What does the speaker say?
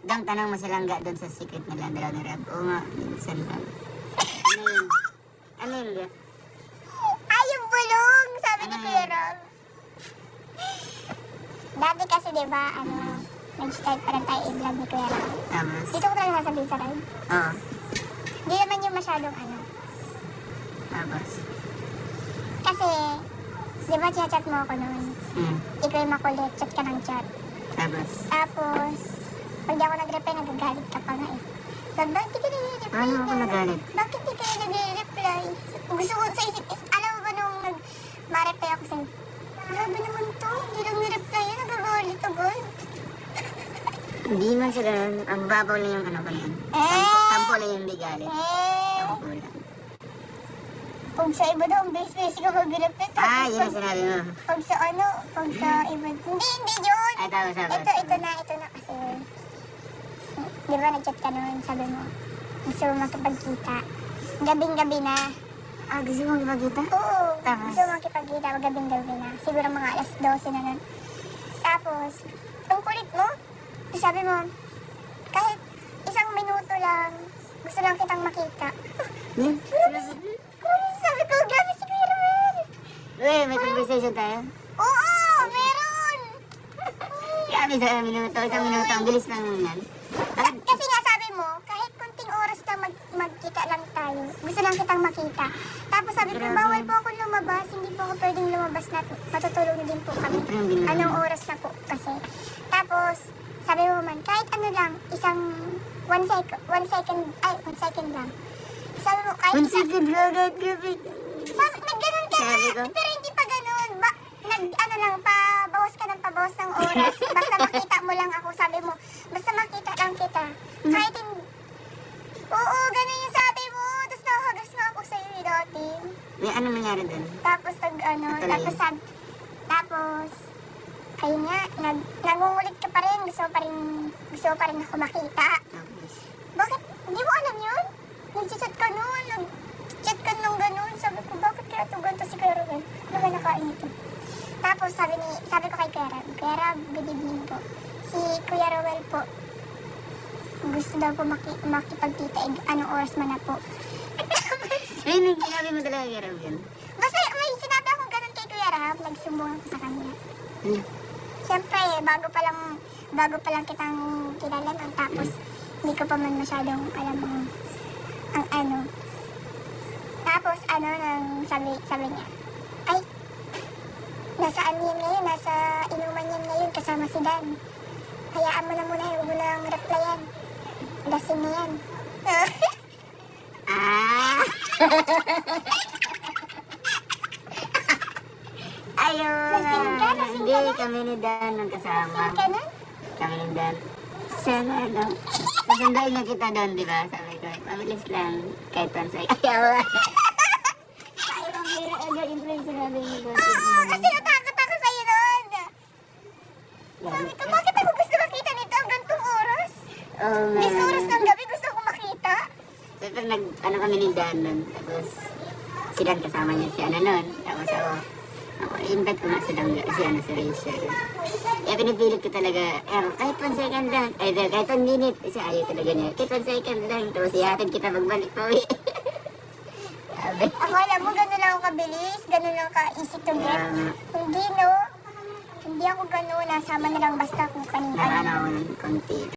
Dang, tanong mo si Langga doon sa secret nila, dalaw ni Rab. Oo nga, minsan lang. Ano yun? Ano yun, Ga? Ay, yung bulong! Sabi ni Ano Kuya yun? Rob. Dati kasi, di ba, nag-start pa rin tayo i-vlog ni Kuya Rob. Tapos, Dito ko talaga sasabihin sa Rob. oo. Hindi naman yung masyadong Tapos, Kasi, di ba, chat mo ako noon? hmm. Ikaw yung makulit, chat ka ng chat. Tapos, Tapos, pag di ako nag-reply, nagagalit ka pa nga eh. Sabi, bakit di ka nag-reply paano ako nagalit? Bakit di ka nag-reply? Gusto ko sa isip, alam mo ba nung ma-reply ako sa'yo? Grabe naman to, hindi lang ni-reply yan, nagagalit agad. Hindi man siya ganun. Ang babaw lang yung ano ko yan. Tampo lang yung di galit. Tampo lang. Kung sa iba daw, ang base-base ka mag-reply. Ah, yun ang sinabi mo. Pag sa pag sa iba, hindi yun. Ay, tapos, tapos. Ito na kasi. Di ba nag-chat ka noon, sabi mo, gusto mo makipagkita. Gabing-gabi na. Ah, gusto mo makipagkita? Oo, Tapos? gusto mo makipagkita, gabing-gabi na. Siguro mga alas 12 na nun. Tapos, ang kulit mo, sabi mo, kahit isang minuto lang, gusto lang kitang makita. Hmm? Sabi ko, grabe si Kuya Ruel. Uy, may conversation tayo. Oo, meron. Grabe sa minuto, isang minuto. Ang bilis lang yan. Kasi nga sabi mo, kahit kunting oras lang magkita lang tayo, gusto lang kitang makita. Tapos sabi ko, Grabe. bawal po ako lumabas, hindi po ako pwedeng lumabas na matutulog na din po kami. Ito yung ginawa. Anong oras na po kasi. Tapos, sabi mo man, kahit ano lang, isang 1 second lang. Sabi mo, kahit 1 second lang, grabe. nagganon ka Sabi ko? na, pero hindi pa ganon. Ano lang, pabawas ka ng pabawas ng oras. Basta makita mo lang ako, sabi mo. Basta makita lang kita. Kahit hindi. Oo, ganun yung sabi mo. Tapos nakahagas nga ako sa'yo eh, dati. May ano nangyari doon? Tapos Natuloy. tapos, ayun nga, nangungulit ka pa rin. Gusto mo pa rin ako makita. Tapos, Bakit? Hindi mo alam yun? Nag-chat ka noon, nag-chat ka nung ganun. Sabi ko, bakit kaya ito ganito si Kuya Ruel? Ano ba nakain ito? Tapos sabi ko kay Kuya Rob, Kuya Rob, good evening po. Si Kuya Ruel po, gusto daw po makipagkita, anong oras man na po. ay, sinabi mo talaga kay Rob yun. Basta may sinabi akong ganun kay Kuya Rob, nagsumbong ako sa kanya. Hmm. Siyempre, bago pa lang kitang kilala nun, tapos hindi ko pa man masyadong alam mo ang ano. Tapos nang sabi niya, ay, nasaan yan ngayon, nasa inuman yan ngayon kasama si Dan. Hayaan mo na muna, huwag mo nang replyan. Lasing na yan. Ah! Ayun! Lasing ka? Lasing Hindi, ka na? kami ni Dan ang kasama. Lasing ka na? Kami ni Dan. Sana, ano? Sasundain na kita doon, di ba? Sabi ko, mabilis lang. Kahit pansay. Ayaw! Ayaw, ang hira agad yung friend sinabi mo doon. Kasi natakot ako sa'yo nun. Sabi ko, bakit ako gusto makita nito ang gantong oras? Oh, man. This oras ng gabi gusto ko makita. Siyempre, ano kami ni Dan nun. Tapos, si Dan kasama niya si ano nun. Tapos ako, invite ko nga si Rachel. Kaya pinipilit ko talaga, kahit 1 second lang, kahit 1 minute, siya ayaw talaga niya. Kahit 1 second lang, tapos ihatid kita magbalik pa uwi. Sabi. Ako alam mo, gano'n lang ako kabilis, gano'n lang ka-easy to get. Hindi, no? Hindi ako gano'n, nasama na lang basta kung kanina. Naranaw ng konti.